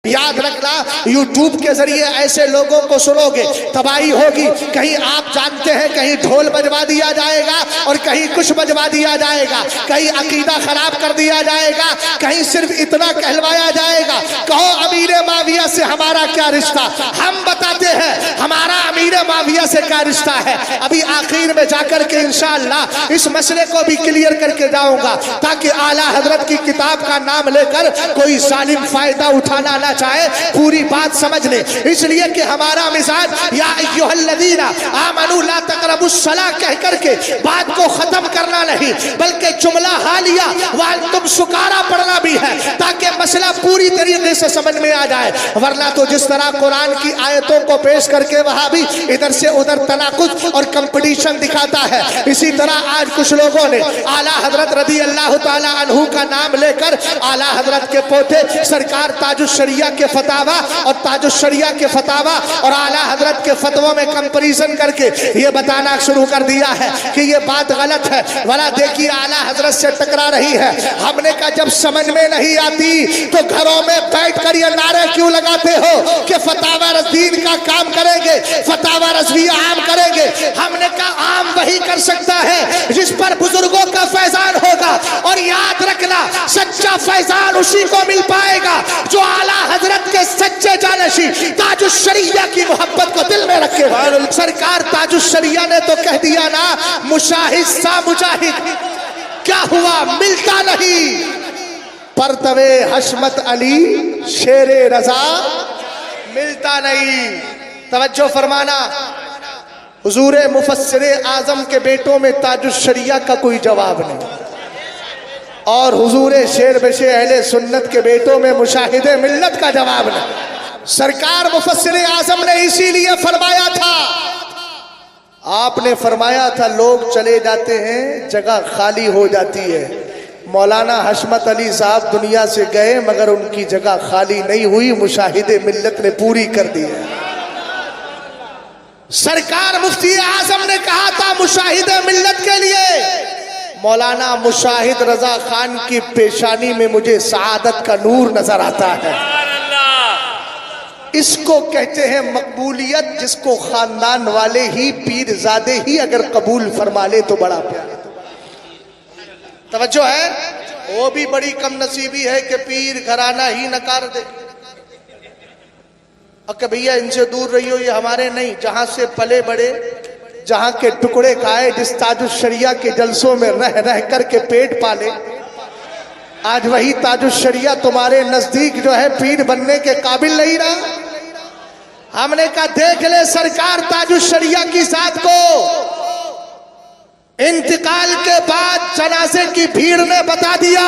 याद रखना, यूट्यूब के जरिए ऐसे लोगों को सुनोगे तबाही होगी। कहीं आप जानते हैं कहीं ढोल बजवा दिया जाएगा और कहीं कुछ बजवा दिया जाएगा, कहीं अकीदा खराब कर दिया जाएगा, कहीं सिर्फ इतना कहलवाया जाएगा, कहो अमीर माविया से हमारा क्या रिश्ता। हम बताते हैं हमारा अमीर माविया से क्या रिश्ता है। अभी आखिर में जाकर के इंशाअल्लाह इस मसले को भी क्लियर करके जाऊंगा, ताकि आला हजरत की किताब का नाम लेकर कोई जालिम फायदा उठाना ना चाहे, पूरी बात समझ ले। इसलिए कि हमारा मिजाज या अय्युहल्लज़ीना आमनू ला तक़रबुस्सलाह कह करके बात को खत्म करना नहीं, बल्कि जुमला हालिया व तुम सुकारा पढ़ना भी है, ताकि मसला पूरी तरीके से समझ में आ जाए। वरना तो जिस तरह कुरान की आयतों को पेश करके वहां भी इधर से उधर तनाकुज और कंपटीशन दिखाता है, इसी तरह आज कुछ लोगों ने आला हजरत रज़ी अल्लाह ताला अन्हु का नाम लेकर आला हजरत के पोते सरकार ताजुश्शरिया के फतावा और ताजुश्शरिया के फतावा और आला हजरत के फतवों में कंपैरिजन करके ये बताना शुरू कर दिया है कि ये बात गलत है। वाला देखिए आला हजरत से टकरा रही है। हमने कहा जब समझ में नहीं आती तो घरों में बैठ कर ये नारे क्यों लगाते हो कि फतावा रज़दीन का काम करेंगे, फतावा रज़विया आम करेंगे। हमने कहा आम वही कर सकता है जिस पर बुजुर्गों का फैजान होगा, और याद रखना सच्चा फैजान उसी को मिल पाएगा जो आला हजरत के सच्चे जानशी ताजुश्शरिया की मोहब्बत को दिल में रखे। सरकार ताजुश्शरिया ने तो कह दिया ना, मुशाहिद सा मुजाहिद क्या हुआ, मिलता नहीं। परतवे हशमत अली शेरे रजा मिलता नहीं। तवज्जो फरमाना, हुजूरे मुफस्सिरे आजम के बेटों में ताजुश्शरिया का कोई जवाब नहीं, और हुजूरे शेर बशे अहले सुन्नत के बेटों में मुशाहिदे मिल्लत का जवाब नहीं। सरकार मुफस्सिरे आजम ने इसीलिए फरमाया था, आपने फरमाया था लोग चले जाते हैं जगह खाली हो जाती है। मौलाना हशमत अली साहब दुनिया से गए मगर उनकी जगह खाली नहीं हुई, मुशाहिदे मिल्लत ने पूरी कर दी है। सरकार मुफ्ती आजम ने कहा था मुशाहिदे मिल्लत के लिए, मौलाना मुशाहिद रजा खान की पेशानी में मुझे सआदत का नूर नजर आता है। इसको कहते हैं मकबूलियत, जिसको खानदान वाले ही पीरजादे ही अगर कबूल फरमा ले तो बड़ा प्यार। तवज्जो है, वो भी बड़ी कम नसीबी है कि पीर घराना ही नकार दे और कि भैया इनसे दूर रहियो, ये हमारे नहीं। जहां से पले बड़े, जहां के टुकड़े खाए, जिस ताजुश्शरिया के जलसों में रह रह करके पेट पाले, आज वही ताजुश्शरिया तुम्हारे नजदीक जो है पीर बनने के काबिल नहीं रहा। हमने कहा देख ले सरकार ताजुश्शरिया की जात को। इंतकाल के बाद जनाजे की भीड़ ने बता दिया,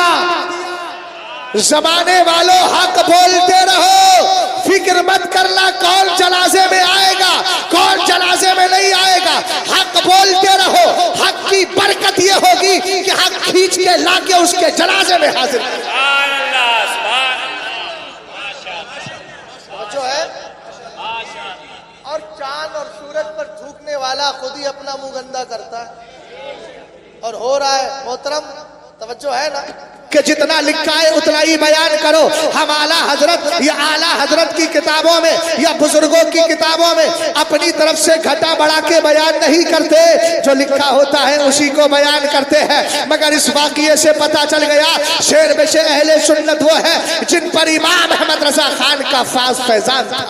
जमाने वालों हक बोलते रहो, फिक्र मत करना कौन जनाजे में आएगा कौन जनाजे में नहीं आएगा, हक बोलते रहो। हक की बरकत ये होगी कि हक खींच के लाके उसके जनाजे में हाजिर जो है। और चांद और सूरज पर थूकने वाला खुद ही अपना मुंह गंदा करता है, और हो रहा है मोहतरम। तवज्जो है ना कि जितना लिखा है उतना ही बयान करो। हम आला हजरत या आला हजरत की किताबों में या बुजुर्गों की किताबों में अपनी तरफ से घटा बढ़ा के बयान नहीं करते, जो लिखा होता है उसी को बयान करते हैं। मगर इस वाक़ये से पता चल गया शेर बेशे अहले सुन्नत वो है जिन पर इमाम अहमद रजा खान का खास फैजान था।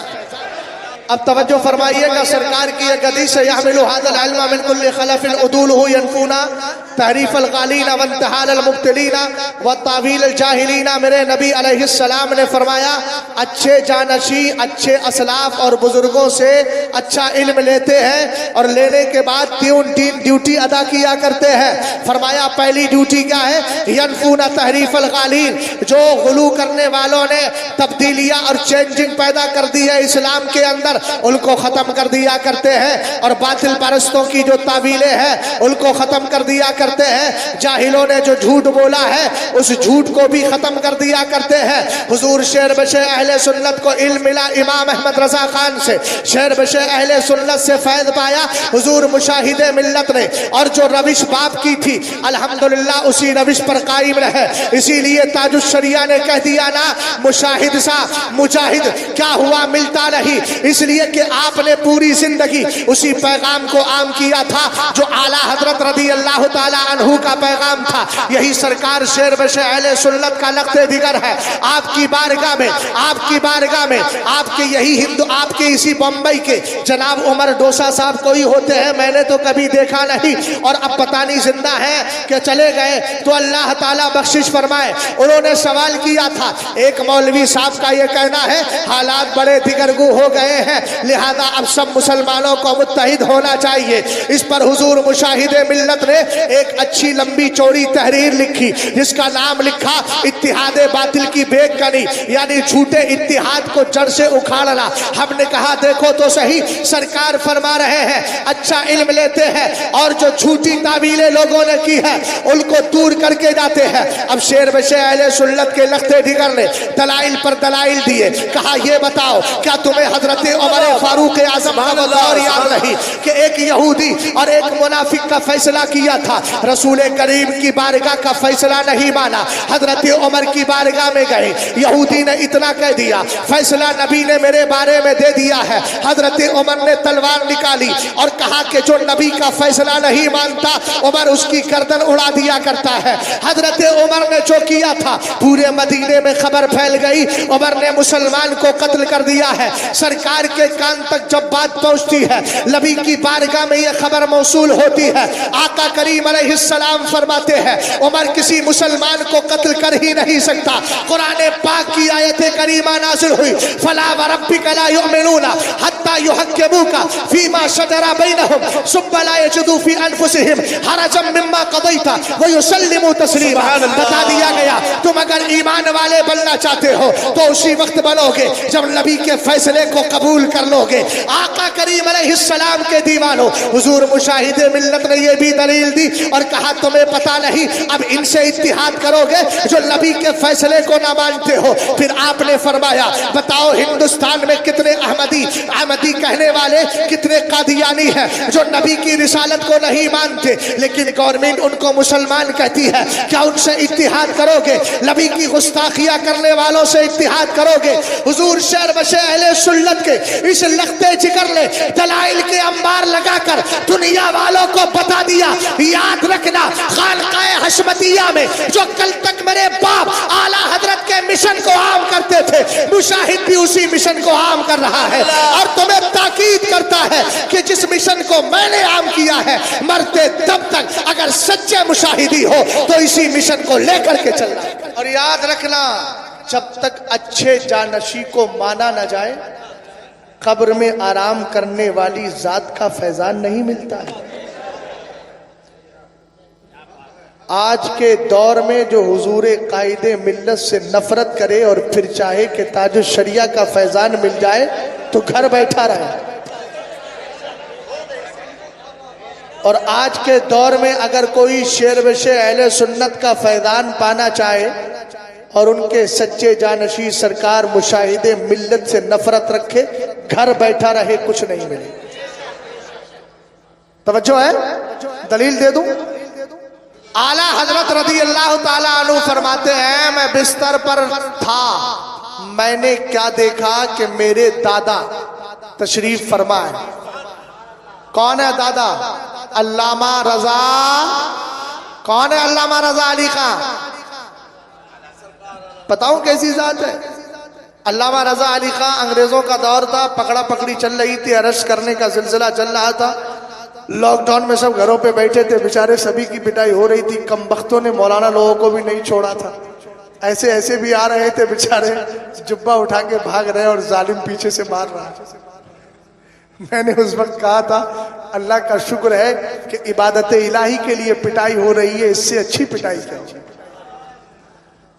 अब तवज्जो फरमाइएगा, सरकार की एक हदीस है, यहमिलु हाज़ल इल्म मिन कुल्लि खलफिन उदूलुहु यनफूना तहरीफल गालीना व इंतहाल मुब्तिलीना व तावील जाहिलीना। मेरे नबी अलैहिस्सलाम ने फरमाया अच्छे जानशी, अच्छे असलाफ और बुजुर्गों से अच्छा इल्म लेते हैं और लेने के बाद तीन ड्यूटी अदा किया करते हैं। फरमाया पहली ड्यूटी क्या है, यनफूना तहरीफल गालीन, जो गुलू करने वालों ने तब्दीलियां और चेंजिंग पैदा कर दी है इस्लाम के अंदर, उनको खत्म कर दिया करते हैं और बातिल परस्तों की जो तावीलें हैं उनको खत्म कर दिया करते हैं। जाहिलों ने जो झूठ बोला है उस झूठ को भी खत्म कर दिया करते हैं। हुजूर शेर बशे अहले सुन्नत को इल्म मिला इमाम अहमद रजा खान से, शेर बशे अहले सुन्नत से फैज़ पाया हुजूर मुशाहिदे मिल्लत ने, और जो रविश बाप की थी अल्हम्दुलिल्लाह उसी रविश पर कायम रहे। इसीलिए ताजुश शरिया ने कह दिया ना मुशाहिद सा मुजाहिद क्या हुआ मिलता नहीं, इसलिए कि आपने पूरी जिंदगी उसी पैगाम को आम किया था जो आला हजरत रदी अल्लाह ताला अन्हु का पैगाम था। यही सरकार शेर बशे अहले सुन्नत का लख्ते दिगर है। आपकी बारगाह में आपके यही हिंदू, आपके इसी बम्बई के जनाब उमर डोसा साहब कोई होते हैं, मैंने तो कभी देखा नहीं, और अब पता नहीं जिंदा है कि चले गए, तो अल्लाह ताला बख्शिश फरमाए। उन्होंने सवाल किया था, एक मौलवी साहब का यह कहना है हालात बड़े दिगरगू हो गए हैं, लिहाजा अब सब मुसलमानों को मुत्तहिद होना चाहिए। इस पर हुजूर मुशाहिदे मिल्लत ने एक अच्छी लंबी चौड़ी तहरीर लिखी जिसका नाम लिखा इत्तिहादे बातिल की बेगकनी, यानी झूठे इत्तिहाद को जड़ से उखाड़ना। हमने कहा देखो तो सही, सरकार फरमा रहे हैं अच्छा इल्म लेते हैं और जो झूठी तावीलें लोगों ने की है उनको दूर करके जाते हैं। अब शेर बशे अहले सुन्नत के लख्ते दिगर ने दलाइल पर दलाइल दिए, कहा ये बताओ क्या तुम्हें हजरत उमर फारूक आज़म का दौर याद नहीं कि एक यहूदी और एक मुनाफिक का फैसला किया था, रसूल करीम की बारगाह का फैसला नहीं माना, हजरत उमर की बारगाह में गए, यहूदी ने इतना कह दिया फैसला नबी ने मेरे बारे में दे दिया है। हजरत उमर ने तलवार निकाली और कहा कि जो नबी का फैसला नहीं मानता उमर उसकी गर्दन उड़ा दिया करता है। हजरत उमर ने जो किया था पूरे मदीने में खबर फैल गई, उमर ने मुसलमान को कत्ल कर दिया है। सरकार के कान तक जब बात पहुंचती है, नबी की बारगाह में यह खबर मौसूल होती है, आका करीम अलैहिस्सलाम फरमाते हैं उमर किसी मुसलमान को कत्ल कर ही नहीं सकता। कुरान पाक की आयत करीमा नाज़िल हुई, फला व रब्बिका ला युमिनूना हत्ता युहक्किमूका फीमा शजरा बैनहुम सुम्मा ला यजिदू फी अनफुसिहिम हरजम मिम्मा क़दैता व युसल्लिमू तस्लीमा। बता दिया गया तुम अगर ईमान वाले बनना चाहते हो तो उसी वक्त बनोगे जब नबी के फैसले को कबूल कर लोगे। आका करीम अलैहिस्सलाम के दीवानों, हुजूर मुशाहिदे मिल्लत ने यह भी दलील दी और कहा तुम्हें पता नहीं अब इनसे इत्तिहाद करोगे जो नबी के फैसले को ना मानते हो। फिर आपने फरमाया बताओ हिंदुस्तान में कितने अहमदी कहने वाले, कितने कादियानी हैं जो नबी की रिसालत को नहीं मानते, लेकिन गवर्नमेंट उनको मुसलमान कहती है, क्या उनसे इत्तिहाद करोगे? नबी की गुस्ताखियां करने वालों से इत्तिहाद करोगे? हुजूर शेर बशे अहले सुन्नत के इस लख्ते जिगर ने दलाइल के अंबार लगाकर दुनिया वालों को बता दिया, याद रखना खानकाए हशमतिया में जो कल तक मेरे बाप आला हजरत के मिशन को आम करते थे, मुशाहिद भी उसी मिशन को आम कर रहा है और तुम्हें ताकीद करता है कि जिस मिशन को मैंने आम किया है मरते तब तक अगर सच्चे मुशाहिदी हो तो इसी मिशन को लेकर के चलना। और याद रखना जब तक अच्छे जानशी को माना न जाए कब्र में आराम करने वाली जात का फैजान नहीं मिलता है। आज के दौर में जो हुजूरे कायदे मिल्लत से नफरत करे और फिर चाहे कि ताजुश शरिया का फैजान मिल जाए तो घर बैठा रहे। और आज के दौर में अगर कोई शेर बशे अहले सुन्नत का फैजान पाना चाहे और उनके सच्चे जानशी सरकार मुशाहिदे मिल्लत से नफरत रखे, घर बैठा रहे, कुछ नहीं मिले। तवज्जो है, दलील दे दूं। आला हजरत रदी अल्लाह ताला अन्हु फरमाते हैं मैं बिस्तर पर था, मैंने क्या देखा कि मेरे दादा तशरीफ फरमा है। कौन है दादा? अल्लामा रजा। कौन है अल्लामा रजा अली खां? बताऊं कैसी जात है? अल्लामा रजा अली खां, अंग्रेजों का दौर था, पकड़ा पकड़ी चल रही थी, अरेस्ट करने का सिलसिला चल रहा था, लॉकडाउन में सब घरों पे बैठे थे, बेचारे सभी की पिटाई हो रही थी। कम बख्तों ने मौलाना लोगों को भी नहीं छोड़ा था, ऐसे ऐसे भी आ रहे थे बेचारे, जुब्बा उठा के भाग रहे और जालिम पीछे से मार रहा है। मैंने उस वक्त कहा था अल्लाह का शुक्र है कि इबादत इलाही के लिए पिटाई हो रही है, इससे अच्छी पिटाई क्या होगी।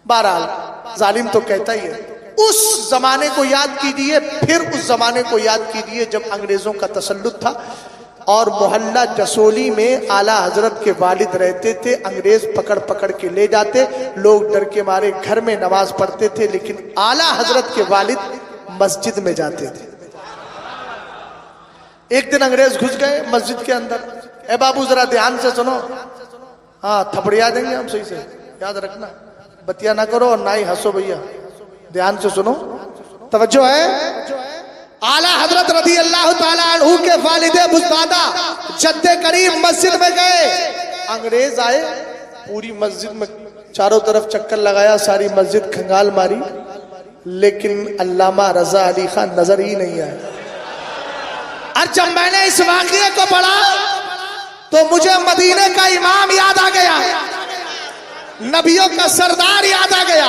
बहरहाल जालिम तो कहता ही है। उस जमाने को याद कीजिए, फिर उस जमाने को याद कीजिए जब अंग्रेजों का तसल्लुत था और मोहल्ला जसोली में आला हजरत के वालिद रहते थे। अंग्रेज पकड़ पकड़ के ले जाते, लोग डर के मारे घर में नमाज पढ़ते थे, लेकिन आला हजरत के वालिद मस्जिद में जाते थे। एक दिन अंग्रेज घुस गए मस्जिद के अंदर। ए बाबू जरा ध्यान से सुनो, हाँ थपड़िया देंगे हम, सही से याद रखना, बतिया ना करो और ना ही हंसो भैया, ध्यान से सुनो, तवज्जो है। आला हजरत रज़ी अल्लाह ताला अन्हु के वालिदे बुज़दादा जद्दे करीम मस्जिद में गए। अंग्रेज आए, पूरी मस्जिद में चारों तरफ चक्कर लगाया, सारी मस्जिद खंगाल मारी, लेकिन अल्लामा रजा अली खान नजर ही नहीं आया। और जब मैंने इस वाक़ये को पढ़ा तो मुझे मदीने का इमाम याद आ गया, नबियों का सरदार याद आ गया।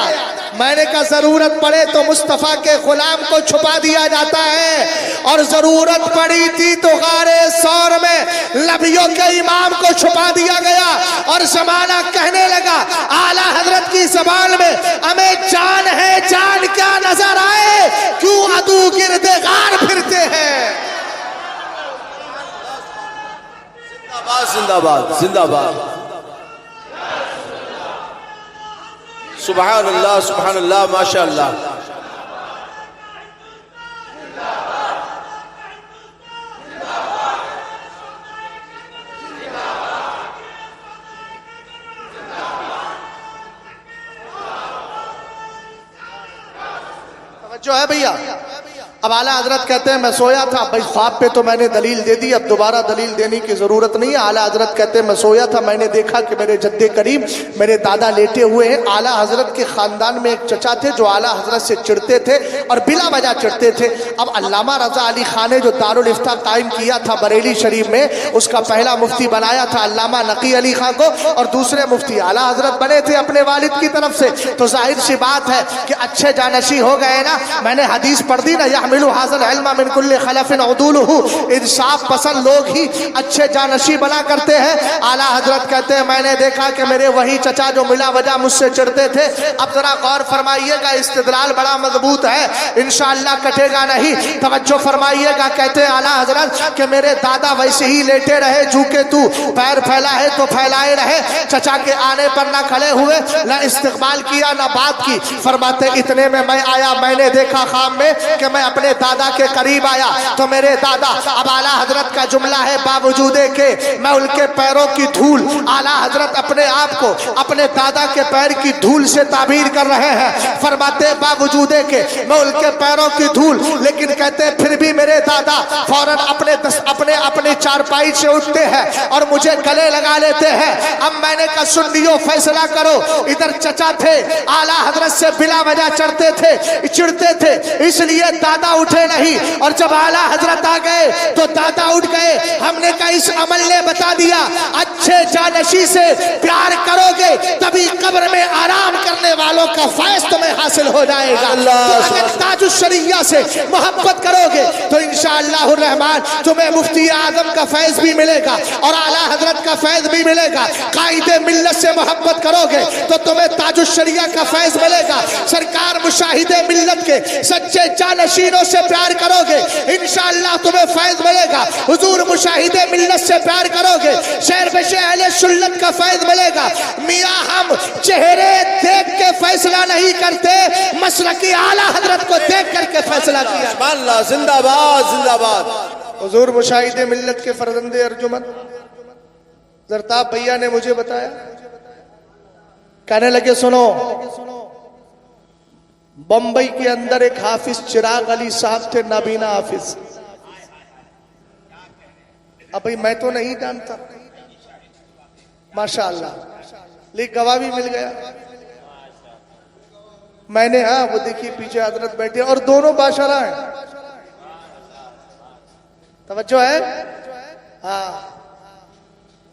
मैंने कहा जरूरत पड़े तो मुस्तफा के गुलाम को छुपा दिया जाता है, और जरूरत पड़ी थी तो गारे सौर में नबियों के इमाम को छुपा दिया गया। और जमाना कहने लगा आला हजरत की ज़बान में, हमें जान है जान क्या नजर आए, क्यों अदू गिरदे गार फिरते हैं। जिंदाबाद जिंदाबाद, सुभान अल्लाह सुभान अल्लाह, माशा अल्लाह। जो है भैया, अब आला हजरत कहते हैं मैं सोया था, भाई ख्वाब पे तो मैंने दलील दे दी, अब दोबारा दलील देने की जरूरत नहीं है। आला हजरत कहते हैं मैं सोया था, मैंने देखा कि मेरे जद्दे करीम मेरे दादा लेटे हुए हैं। आला हजरत के खानदान में एक चचा थे जो आला हजरत से चिढ़ते थे और बिला वजह चिढ़ते थे। अब अल्लामा रजा अली खान ने जो दारुल इफ्ता कायम किया था बरेली शरीफ में, उसका पहला मुफ्ती बनाया था अल्लामा नकी अली खान को, और दूसरे मुफ्ती आला हजरत बने थे अपने वालिद की तरफ से। तो जाहिर सी बात है कि अच्छे जानशी हो गए ना। मैंने हदीस पढ़ दी ना, यहमिलु हाज़ल इल्म मिन कुल्लि खलफिन उदूलुहु, इंसाफ पसंद लोग ही अच्छे जानशी बना करते हैं। आला हजरत कहते हैं मैंने देखा कि मेरे वही चचा जो मिला वजह मुझसे चिढ़ते थे। अब जरा गौर फरमाइएगा, इस्तिदलाल बड़ा मजबूत है, इंशाअल्लाह कटेगा नहीं, तवज्जो फरमाइएगा। कहते हैं आला हजरत कि मेरे दादा वैसे ही लेटे रहे, झुके तू पैर फैला है तो फैलाए रहे, चचा के आने पर ना खड़े हुए, ना इस्तिकबाल किया, ना बात की। फरमाते इतने में मैं आया, मैंने देखा ख्वाब में कि मैं अपने दादा के करीब आया तो मेरे दादा, अब आला हजरत का जुमला है, बावजूदे के मैं उनके पैरों की धूल, आला हजरत अपने आप को अपने दादा के पैर की धूल से ताबीर कर रहे हैं। फरमाते बावजूदे के मैं उनके पैरों की धूल, लेकिन कहते फिर भी मेरे दादा फौरन अपने चारपाई से उठते हैं और मुझे गले लगा लेते हैं। अब मैंने कहा सुन लियो, फैसला करो। इधर चचा थे, आला हजरत से बिला वजह चिढ़ते थे, इसलिए दादा उठे नहीं, और जब आला हजरत आ गए तो दादा उठ गए। हमने कहा इस अमल ने बता दिया अच्छे जानशी से प्यार करोगे तभी कब्र में आराम करने वालों का फैज़ तुम्हें हासिल हो जाएगा। तो अगर ताजुश शरिया से मोहब्बत करोगे तो इंशाअल्लाह रहमान तुम्हें मुफ्ती आजम का फैज़ भी मिलेगा और आला हजरत का फैज़ भी मिलेगा। कायदे मिल्लत से मोहब्बत करोगे तो तुम्हें ताजुश शरिया का फैज़ मिलेगा। सरकार मुशाहिदे मिल्लत के सच्चे जानशीनों से प्यार करोगे इंशाअल्लाह तुम्हें फैज़ मिलेगा। हुजूर मुशाहिदे मिल्लत से प्यार करोगे शेर बेशे अहले सुन्नत का फैज़ मिलेगा। मियाँ हम चेहरे देख के फैसला नहीं करते, मसलकी आला हजरत को देख करके फैसला किया। अल्लाह जिंदाबाद जिंदाबाद। हुजूर मुशाहिदे मिल्लत के फरजंदे अर्जुमन जरताब भैया ने मुझे बताया, कहने लगे सुनो, बंबई के अंदर एक हाफिज चिराग अली साहब थे, नाबीना हाफिज। अब भाई मैं तो नहीं जानता, माशाअल्लाह, लेकिन गवाह भी मिल गया। मैंने, हाँ वो देखिए पीछे हजरत बैठे और दोनों बाशरा हैं, तवज्जो है। हाँ,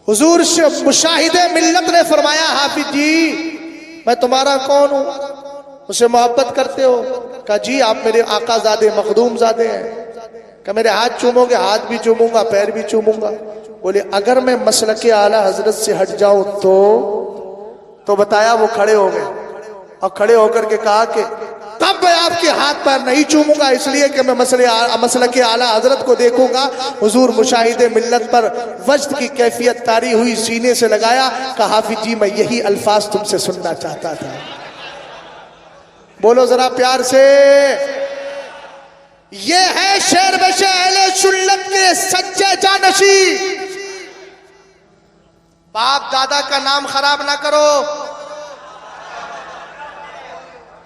हुजूर से मुशाहिदे मिल्लत ने फरमाया हाफिज जी मैं तुम्हारा कौन हूं, उसे मोहब्बत करते हो? कहा जी आप मेरे आका ज़ादे मखदूम ज़ादे हैं। कहा मेरे हाथ चूमोगे? हाथ भी चूमूंगा, पैर भी चूमूंगा। बोले अगर मैं मसलके आला हजरत से हट जाऊं तो बताया वो खड़े हो गए और खड़े होकर के कहा कि तब बया आपके हाथ पर नहीं चूमूंगा, इसलिए कि मैं मसलक आला हजरत को देखूंगा। हुजूर मुशाहिदे मिल्लत पर वज्द की कैफियत तारी हुई, सीने से लगाया, कहा हाफिज जी मैं यही अल्फाज तुमसे सुनना चाहता था। बोलो जरा प्यार से। ये है शेर बशे अहले सुन्नत के सच्चे जानशी। बाप दादा का नाम खराब ना करो,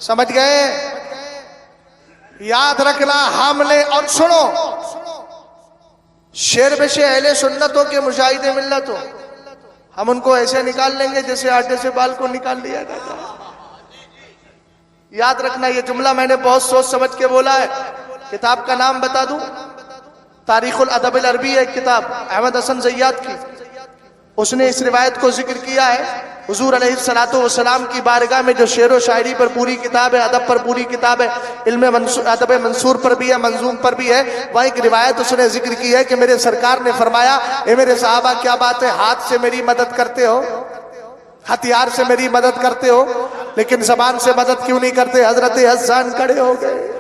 समझ गए? याद रखना हमने। और सुनो, शेर बशे अहले सुन्नतों के मुशाहिदे मिल्लत हो, हम उनको ऐसे निकाल लेंगे जैसे आटे से बाल को निकाल लिया जाता है। याद रखना, ये जुमला मैंने बहुत सोच समझ के बोला है। किताब का नाम बता दूं, तारीखुल अदब अल अरबी है किताब, अहमद हसन ज़ैयाद की। उसने इस रिवायत को जिक्र किया है, हुजूर अलैहिस्सलातु वस्सलाम की बारगाह में जो शेर व शायरी पर पूरी किताब है, अदब पर पूरी किताब है, अदब मंसूर पर भी है, मंजूम पर भी है, वह एक रिवायत उसने जिक्र की है कि मेरे सरकार ने फरमाया, ए मेरे साहबा क्या बात है, हाथ से मेरी मदद करते हो, हथियार से मेरी मदद करते हो, लेकिन जबान से मदद क्यों नहीं करते? हजरत हसन खड़े हो गए।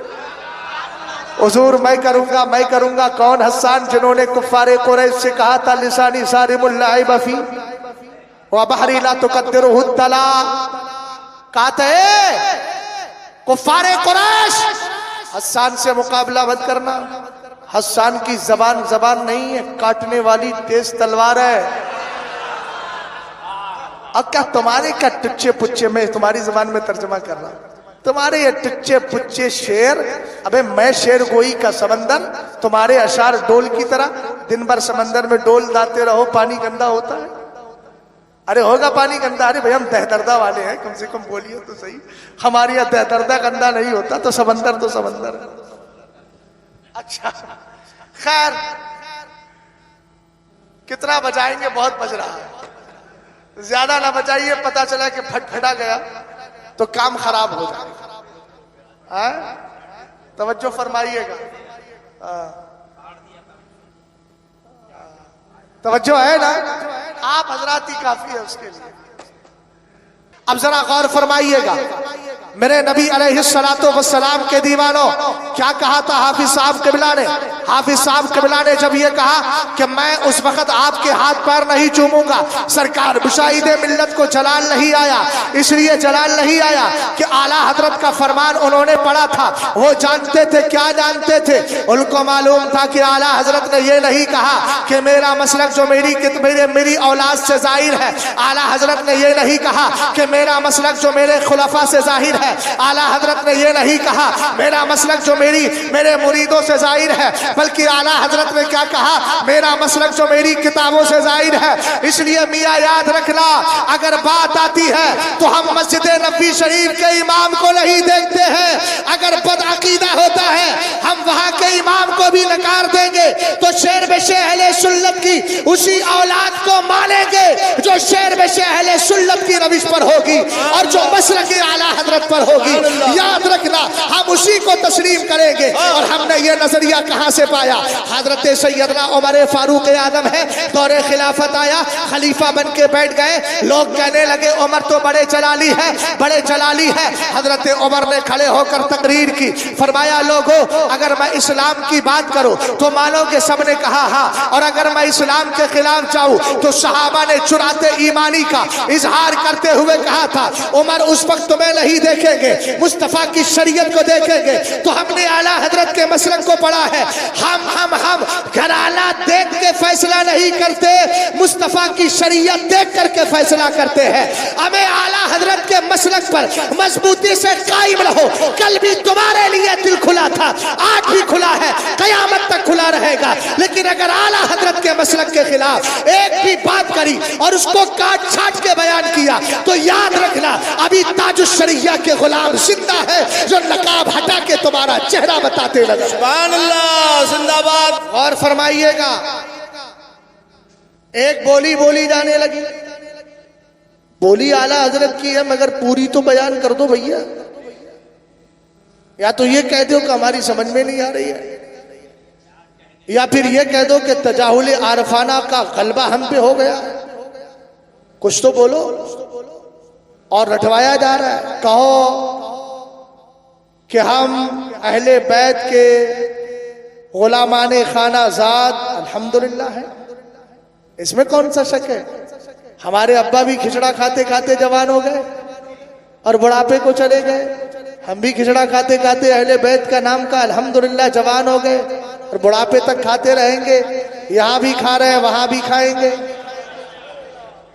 हुजूर मैं करूंगा। कौन हसन? जिन्होंने कुफ्फारे कुरैश से कहा था लिसानी सारिमुल लाइब फी व बहरी ला तुकद्दिरुहु तला। कहते कुफ्फारे कुरैश, हसन से मुकाबला मत करना। हसन की जबान नहीं है, काटने वाली तेज तलवार है। अब क्या तुम्हारे क्या टुच्चे पुच्चे, मैं तुम्हारी जबान में तर्जमा कर रहा हूं, तुम्हारे ये टुच्चे पुच्चे शेर। अबे मैं शेर गोई का समंदर, तुम्हारे अशार डोल की तरह। दिन भर समंदर में डोल दाते रहो, पानी गंदा होता है? अरे होगा पानी गंदा? अरे भाई हम दहदर्दा वाले हैं, कम से कम बोलिए तो सही। हमारे यहाँ दहदर्दा गंदा नहीं होता, तो समंदर तो समंदर है। अच्छा खैर, कितना बजाएंगे? बहुत बज रहा है, ज्यादा ना बजाइए, पता चला कि फटफटा गया तो काम खराब हो जाएगा। तवज्जो फरमाइएगा, तवज्जो है ना? आप हजरात ही काफी है उसके लिए। अब जरा गौर फरमाइएगा, मेरे नबी अलैहिस्सलातु वस्सलाम के दीवानों, क्या कहा था हाफिज साहब क़िबला ने? हाफिज साहब क़िबला ने जब ये कहा कि मैं उस वक्त आपके हाथ पैर नहीं चूमूंगा, सरकार मुशाहिदे मिल्लत को जलाल नहीं आया, इसलिए जलाल नहीं आया कि आला हजरत का फरमान उन्होंने पढ़ा था। वो जानते थे, क्या जानते थे? उनको मालूम था कि आला हजरत ने ये नहीं कहा कि मेरा मसलक जो मेरी औलाद से जाहिर है। आला हजरत ने ये नहीं कहा कि मेरा मसलक जो मेरे खुलफा से जाहिर है। आला हजरत ने यह नहीं कहा मेरा मसलक जो मेरे मुरीदों से जाहिर है, बल्कि आला हजरत ने क्या कहा? मेरा मसलक जो मेरी किताबों से जाहिर है। इसलिए मियाँ याद रखना, अगर बात आती है तो हम मस्जिद नबी शरीफ के इमाम को नहीं देखते हैं। अगर बदअकीदा होता है हम वहां के इमाम को भी नकार देंगे, तो शेर बशे अहले सुन्नत की उसी औलाद को मानेंगे जो शेर बशे अहले सुन्नत की रविश पर होगी और जो मसलक आला हजरत पर होगी। याद रखना, हम उसी को तस्लीम करेंगे। और हमने ये नजरिया कहां से पाया? हजरत सैयदना उमर फारूक आदम है, दौरे खिलाफत आया, खलीफा बन के बैठ गए, लोग कहने लगे उमर तो बड़े जलाली है, बड़े जलाली है। हजरत उमर ने खड़े होकर तकरीर की, फरमाया लोगों अगर मैं इस्लाम की बात करूं तो मानोगे? सबने कहा हाँ। और अगर मैं इस्लाम के खिलाफ जाऊं तो सहाबा ने चुराते ईमानी का इजहार करते हुए कहा था उमर उस वक्त तुम्हें नहीं देखेंगे, मुस्तफा की शरीयत को देखेंगे। तो हमने आला हजरत के मसलक को पढ़ा है। हम घराना देख के फैसला नहीं करते, मुस्तफा की शरीयत देख करके फैसला करते हैं। हमें आला हजरत के मसलक पर मजबूती से कायम रहो। कल भी तुम्हारे लिए दिल खुला था, आज भी खुला है, कयामत तक खुला रहेगा। लेकिन अगर आला हजरत के मसलक के खिलाफ एक भी बात करी और उसको काट छाट के बयान किया तो याद रखना अभी ताजुश शरीया के गुलाम जिंदा है जो नकाब हटा के तुम्हारा चेहरा बताते लगे। सुभान अल्लाह, जिंदाबाद। और फरमाइएगा, एक बोली बोली जाने लगी, बोली आला हजरत की है मगर पूरी तो बयान कर दो भैया। या तो ये कह दो कि हमारी समझ में नहीं आ रही है, या फिर ये कह दो कि तजाहुल आरफाना का गलबा हम पे हो गया। कुछ तो बोलो। और रटवाया जा रहा है, कहो कि हम अहले बैत के गुलामाने खाना ज़ाद अल्हम्दुलिल्लाह है, इसमें कौन सा शक है। हमारे अब्बा भी खिचड़ा खाते खाते जवान हो गए और बुढ़ापे को चले गए, हम भी खिचड़ा खाते खाते अहले बैत का नाम का अल्हम्दुलिल्लाह जवान हो गए और बुढ़ापे तक खाते रहेंगे। यहाँ भी खा रहे हैं, वहां भी खाएंगे,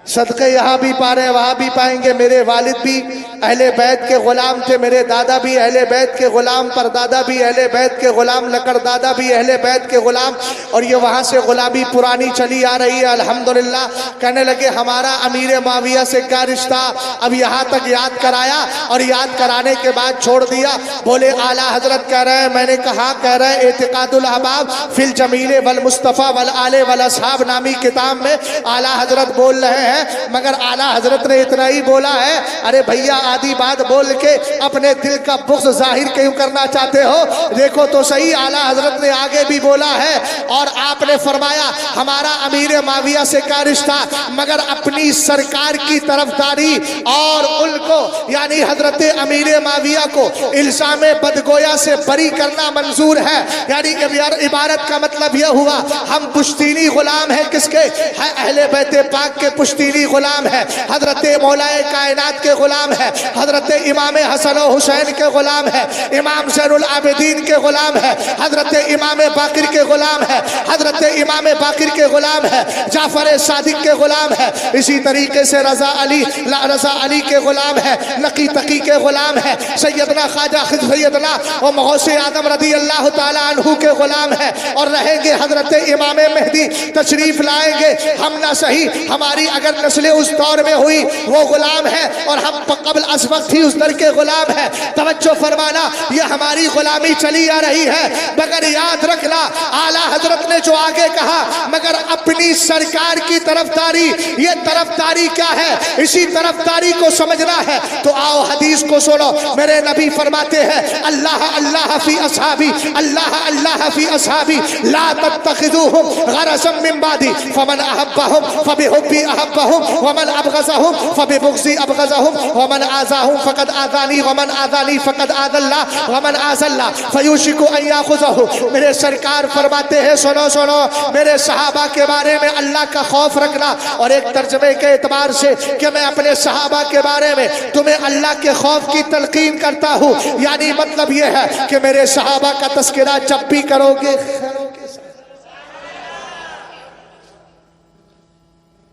सदक़े यहाँ भी पा रहे हैं, वहां भी पाएंगे। मेरे वालिद भी अहले बैत के गुलाम थे, मेरे दादा भी अहले बैत के गुलाम, परदादा भी अहले बैत के गुलाम, लकड़ दादा भी अहले बैत के गुलाम, और ये वहां से गुलामी पुरानी चली आ रही है अल्हम्दुलिल्लाह। कहने लगे हमारा अमीर माविया से क्या रिश्ता, अब यहाँ तक याद कराया और याद कराने के बाद छोड़ दिया। बोले आला हजरत कह रहे हैं, मैंने कहा कह रहे हैं एतिकादुल अहबाब फिल जमीले वल मुस्तफ़ा वल आले वल असहाब नामी किताब में आला हजरत बोल रहे हैं, मगर आला हजरत ने इतना ही बोला है। अरे भैया आधी बात बोल के अपने दिल का बुग़्ज़ जाहिर क्यों करना चाहते हो, देखो तो सही आला हजरत ने आगे भी बोला है और आपने फरमाया हमारा अमीर माविया से क्या रिश्ता, मगर अपनी सरकार की तरफदारी और उनको यानी हजरत अमीर माविया को इल्जाम बदगोया से बरी करना मंजूर है। यानी इबारत का मतलब यह हुआ हम पुश्तीनी गुलाम हैं, किसके है, अहले बैत पाक के पुश्तीनी गुलाम है, हजरत मौलाए कायनात के गुलाम है, हजरत इमाम हसन और हुसैन के गुलाम है, इमाम ज़ैनुल आबिदीन के गुलाम है, हजरत इमाम बाकिर के गुलाम है, हजरत इमाम बाकिर के गुलाम है, जाफर सादिक के गुलाम है, इसी तरीके से रजा अली के गुलाम है, नकी तकी के गुलाम है, सैयदना ख्वाजा सैयदना और मौसे आदम रदी अल्लाह ताला अन्हु के गुलाम है, और रहेंगे हजरत इमाम मेहदी तशरीफ लाएंगे। हम ना सही हमारी अगर नस्लें उस दौर में हुई वो गुलाम है और हम कबल अस वक्त ही उस दर के गुलाम है। तवज्जो फरमाना, ये हमारी गुलामी चली आ रही है, मगर याद रखना आला हजरत ने जो आगे कहा, मगर अपनी सरकार की तरफदारी, ये तरफदारी क्या है, इसी तरफदारी को समझना है। तो आओ हदीस को सुनो, मेरे नबी फरमाते हैं अल्लाह अल्लाह फी असहाबी, अल्लाह अल्लाह फी असहाबी, ला तत्तखिज़ूहुम गरज़म मिन बादी, फमन अहब्बहुम फबिहुब्बी अहब्बहुम वमन अबग़ज़हुम फबिबुग़ज़ी अबग़ज़हुम वमन आज़ाहुम फ़क़द आज़ानी वमन आज़ानी फ़क़द आज़ल्लाह वमन आज़ल्लाह फ़युशिकु अन याख़ुज़हु। मेरे सरकार फरमाते हैं सुनो सुनो, मेरे सहाबा के बारे में अल्लाह का खौफ रखना। और एक तर्जमे के एतबार से कि मैं अपने सहाबा के बारे में तुम्हें अल्लाह के खौफ की तलकीन करता हूँ, यानी मतलब यह है कि मेरे सहाबा का तस्करा जब भी करोगे,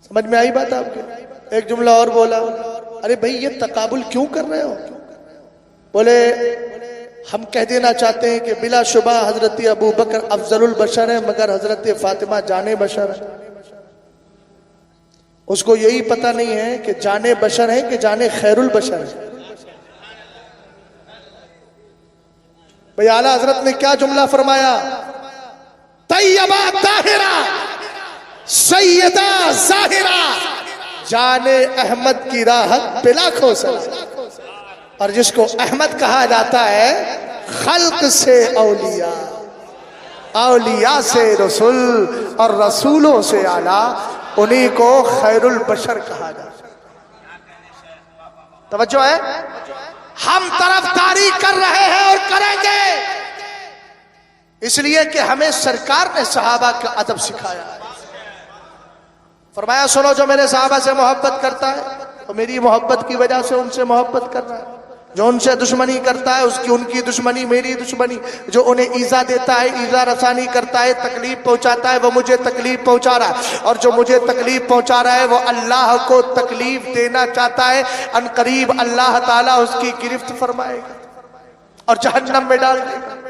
समझ में आई बात आपके। एक जुमला और बोला, अरे भाई ये तकाबुल क्यों कर रहे हो, बोले हम कह देना चाहते हैं कि बिला शुबा हजरत अबू बकर अफजलुल बशर है, मगर हजरत फातिमा जाने बशर है। उसको यही पता नहीं है कि जाने बशर है कि जाने खैरुल बशर है। भाई आला हजरत ने क्या जुमला फरमाया, तैयबा ताहिरा सैयदा ज़ाहिरा, जाने अहमद की राहत बिला खोसला। और जिसको अहमद कहा जाता है खल्क से औलिया, औलिया से रसूल और रसूलों से आला, उन्हीं को खैरुल बशर कहा जाता है। तवज्जो है, हम तरफदारी कर रहे हैं और करेंगे, इसलिए कि हमें सरकार ने सहाबा का अदब सिखाया है। फरमाया सुनो, जो मेरे सहाबा से मोहब्बत करता है तो मेरी मोहब्बत की वजह से उनसे मोहब्बत कर रहा है, जो उनसे दुश्मनी करता है उसकी उनकी दुश्मनी मेरी दुश्मनी, जो उन्हें ईजा देता है, ईजा रसानी करता है, तकलीफ पहुंचाता है, वो मुझे तकलीफ पहुंचा रहा है, और जो मुझे तकलीफ पहुंचा रहा है वो अल्लाह को तकलीफ देना चाहता है। अनकरीब अल्लाह ताला उसकी गिरफ्त फरमाएगा और जहन्नम में डाल देगा।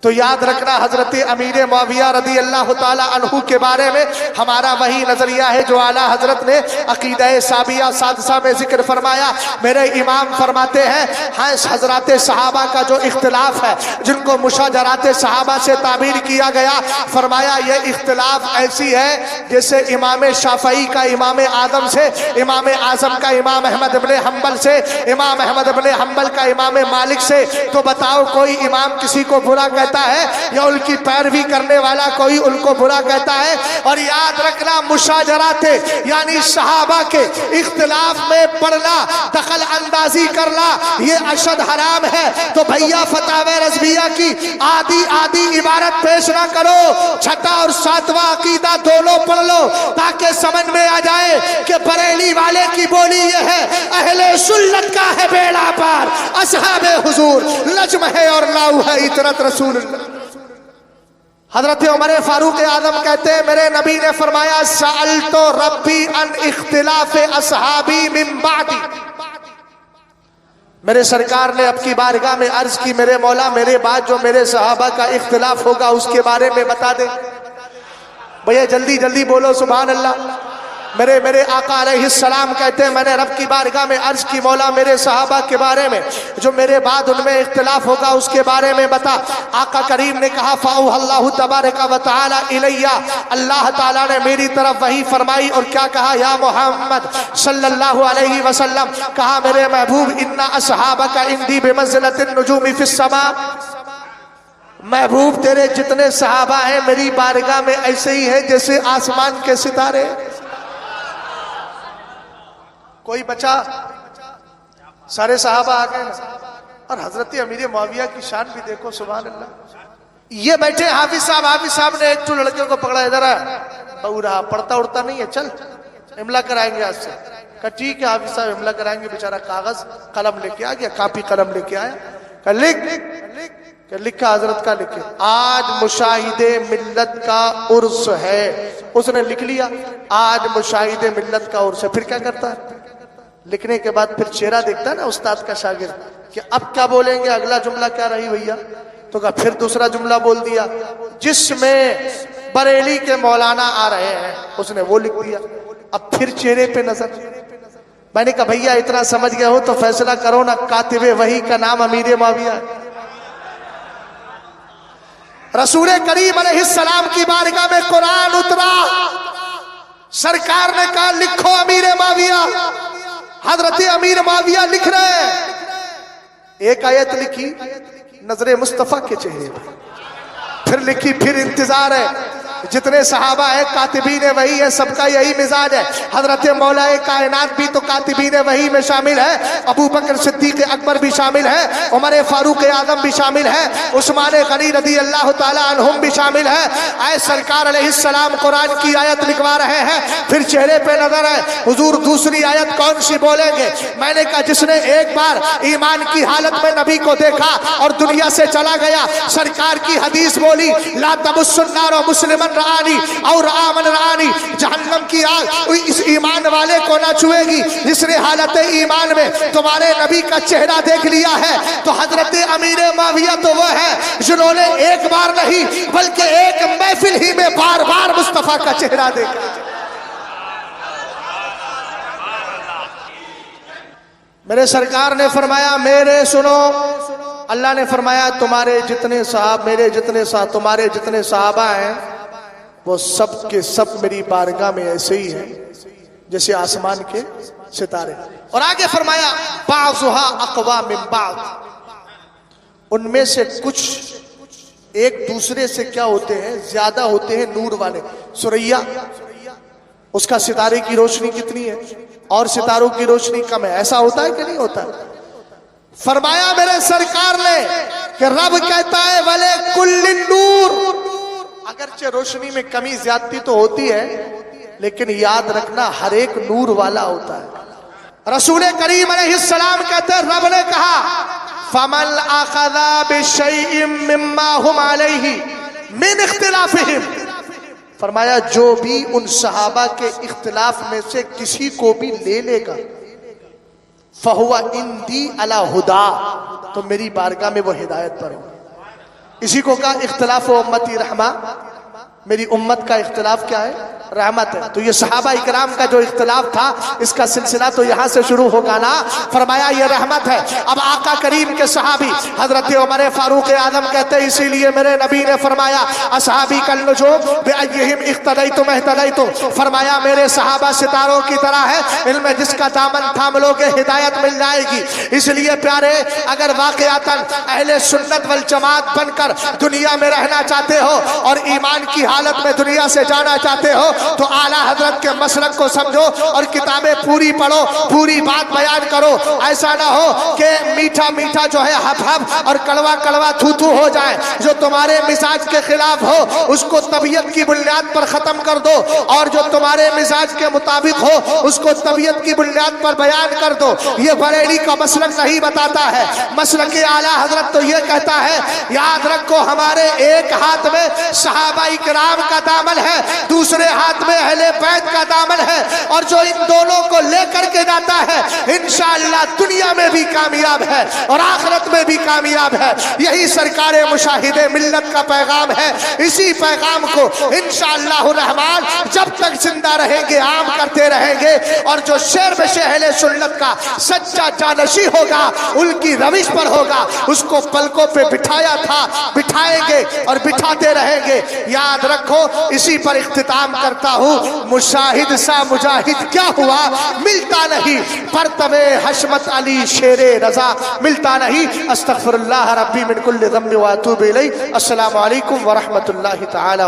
तो याद रखना हजरत अमीर मुआविया रदी अल्लाह ताला अन्हु के बारे में हमारा वही नजरिया है जो आला हजरत ने अकीदा साबिया सादसा में जिक्र फरमाया। मेरे इमाम फरमाते हैं हाँ, हजरत सहाबा का जो इख्तिलाफ है, जिनको मुशाजरात सहाबा से ताबीर किया गया, फरमाया ये इख्तिलाफ ऐसी है जैसे इमाम शाफई का इमाम आदम से, इमाम आजम का इमाम अहमद इब्ने हम्बल से, इमाम अहमद इब्ने हम्बल का इमाम मालिक से। तो बताओ कोई इमाम किसी को बुरा कहता कहता है या उनकी पैरवी करने वाला कोई उनको बुरा कहता है। और याद रखना, मुशाजरा थे यानी सहाबा के इख्तिलाफ में पढ़ना, दखल अंदाजी करना, ये अशद हराम है। तो भैया फतावे रज़विया की आधी आधी इबारत पेश ना करो, छठा और सातवां अकीदा दोनों पढ़ लो ताकि समझ में आ जाए कि बरेली वाले की बोली ये है, अहले सुन्नत का है बेड़ा पार, असहाबे हुजूर नज्म है और लाऊ है इतरत रसूल। हजरत उमर फारूक आजम कहते हैं, मेरे नबी ने फरमाया सअल्तु रब्बी अन इख्तिलाफ असहाबी मिन बादी। मेरे सरकार ने अब की बारगाह में अर्ज की, मेरे मौला मेरे बाद जो मेरे सहाबा का इख्तिलाफ होगा उसके बारे में बता दे। भैया जल्दी जल्दी बोलो सुभान अल्लाह। मेरे आका अलैहिस्सलाम कहते हैं, मैंने रब की बारगाह में अर्ज की, मौला मेरे सहाबा के बारे में जो मेरे बाद उनमें इख्तिलाफ होगा उसके बारे में बता। आका करीम ने कहा फ़अल्लाहु तबारक व तआला इलैया, अल्लाह ताला ने मेरी तरफ वही फरमाई और क्या कहा, या मोहम्मद सल्लल्लाहु अलैहि वसल्लम, कहा मेरे महबूब इन्ना असहाबका इंदी बिमंज़िलतिन नुजूमी फिस समा। महबूब तेरे जितने सहाबा हैं मेरी बारगाह में ऐसे ही है जैसे आसमान के सितारे। कोई बचा? सारे सहाबा आ गए ना। और हजरत अमीर मुआविया की शान भी देखो सुभान अल्लाह। ये बैठे हाफिज साहब ने एक लड़के को पकड़ा, इधर बहु रहा, पढ़ता उड़ता नहीं है, चल इमला कराएंगे आज से। कहा ठीक है हाफिज साहब इमला कराएंगे। बेचारा कागज कलम लेके आ गया, कापी कलम लेके आया, कहा लिख। लिखा हजरत का लिखे, आज मुशाहिदे मिल्लत का उर्स है। उसने लिख लिया, आज मुशाहिदे मिल्लत का उर्स है। फिर क्या करता है, लिखने के बाद फिर चेहरा देखता है ना उस्ताद का शागिर्द कि अब क्या बोलेंगे, अगला जुमला क्या रही भैया। तो कहा फिर दूसरा जुमला बोल दिया जिसमें बरेली के मौलाना आ रहे हैं, उसने वो लिख दिया। अब फिर चेहरे पे नजर। मैंने कहा भैया इतना समझ गए हो तो फैसला करो ना, कातिबे वही का नाम अमीर मुआविया है। रसूल करीम अलैहिस्सलाम की बारगाह में कुरान उतरा, सरकार ने कहा लिखो अमीर मुआविया। हजरत अमीर मुआविया लिख रहे हैं। एक आयत लिखी नजरे मुस्तफा के चेहरे पर, फिर लिखी, फिर इंतजार है। जितने सहाबा है कातिबीन वही है, सबका यही मिजाज है। हजरत मौलाए कायनात भी तो कातिबीन वही में शामिल है, अबू बकर सिद्दीक अकबर भी शामिल है, उमर फारूक आजम भी शामिल है, उस्मान गनी रदी अल्लाह ताला अन्हुम भी शामिल है। आए सरकार अलैहिस्सलाम कुरान की आयत लिखवा रहे हैं, फिर चेहरे पे नजर है। हुजूर दूसरी आयत कौन सी बोलेंगे? मैंने कहा जिसने एक बार ईमान की हालत में नबी को देखा और दुनिया से चला गया, सरकार की हदीस बोली ला तमुस्सुन्नार मुस्लिमन रानी और आमन रानी, जहन्नम की आग इस ईमान वाले को ना छुएगी जिसने हालत ईमान में तुम्हारे नबी का चेहरा देख लिया है। तो हजरत अमीर मुआविया तो वो है जिन्होंने एक बार नहीं बल्कि एक महफिल ही में बार बार मुस्तफा का चेहरा देखा। मेरे सरकार ने फरमाया मेरे सुनो, अल्लाह ने फरमाया तुम्हारे जितने साहब मेरे जितने साहब तुम्हारे जितने साहबा हैं वो सब के सब मेरी बारगाह में ऐसे ही हैं जैसे आसमान के सितारे। और आगे फरमाया बाज़ुहा अक़वा मिन बाज़, उनमें से कुछ एक दूसरे से क्या होते हैं, ज्यादा होते हैं नूर वाले। सुरैया उसका सितारे की रोशनी कितनी है और सितारों की रोशनी कम है, ऐसा होता है कि नहीं होता? फरमाया मेरे सरकार ने कि रब कहता है वले कुल्लिन नूर, अगरचे रोशनी में कमी ज्यादती तो होती है लेकिन याद रखना हर एक नूर वाला होता है। रसूल करीम अलैहिस्सलाम कहते हैं रब ने कहा फमल अखज़ा बिशैइन मिम्मा हुम अलैहि मिन इख्तिलाफिहिम, फरमाया जो भी उन सहाबा के इख्तिलाफ में से किसी को भी ले लेगा फहुवा इंदी अला हुदा, तो मेरी बारगाह में वो हिदायत पर होगा। इसी को कहा इख्तिलाफ उम्मती रहमा, मेरी उम्मत का इख्तिलाफ क्या है? रहमत है। तो ये सहाबा इकराम का जो इख्तिलाफ था, इसका सिलसिला तो यहाँ से शुरू होगा ना। फरमाया ये रहमत है। अब आका करीम के सहाबी हजरत उमर फारूक आजम कहते हैं, इसीलिए मेरे नबी ने फरमाया असहाबी कल नुजूम बिअय्यिहिम इख्तदैतुम इह्तदैतुम, फरमाया मेरे सहाबा सितारों की तरह है, इनमें जिसका दामन थाम लोगे हिदायत मिल जाएगी। इसलिए प्यारे, अगर वाक़यातन अहले सुन्नत वल जमात बनकर दुनिया में रहना चाहते हो और ईमान की हालत में दुनिया से जाना चाहते हो, तो आला हजरत के मसलक को समझो और किताबें पूरी पढ़ो, पूरी बात बयान करो। ऐसा ना हो कि मीठा मीठा जो है हफ हफ और कड़वा कड़वा थू थू हो जाए। जो तुम्हारे मिजाज के खिलाफ हो उसको तबीयत की बुनियाद पर खत्म कर दो, और जो तुम्हारे मिजाज के मुताबिक हो उसको तबीयत की बुनियाद पर बयान कर दो। ये बरेली का मसलक नहीं बताता है। मसलक आला हजरत तो ये कहता है, याद रखो हमारे एक हाथ में सहाबा इकराम का दामन है, दूसरे हाथ में अहले बैत का दामन है, और जो इन दोनों को लेकर के जाता है इंशाअल्लाह दुनिया में भी कामयाब है और आखिरत में भी कामयाब है। यही सरकारे मुशाहिदे मिल्लत का पैगाम है। इसी पैगाम को इंशाअल्लाह रहमान जब तक जिंदा रहेंगे आम करते रहेंगे, और जो शेर बशे अहले सुन्नत का सच्चा जानशी होगा, उनकी रविश पर होगा, उसको पलकों पे बिठाया था, बिठाएंगे और बिठाते रहेंगे। याद रखो, इसी पर इख्तिताम करता हूँ। मुशाहिद सा मुजाहिद क्या हुआ, मिलता नहीं। परतवे हशमत अली शेरे रजा मिलता नहीं। अस्तगफिरुल्लाह रब्बी मिन कुल्लि ज़म्बि व अतूबु इलैह। अस्सलामु अलैकुम व रहमतुल्लाहि तआला।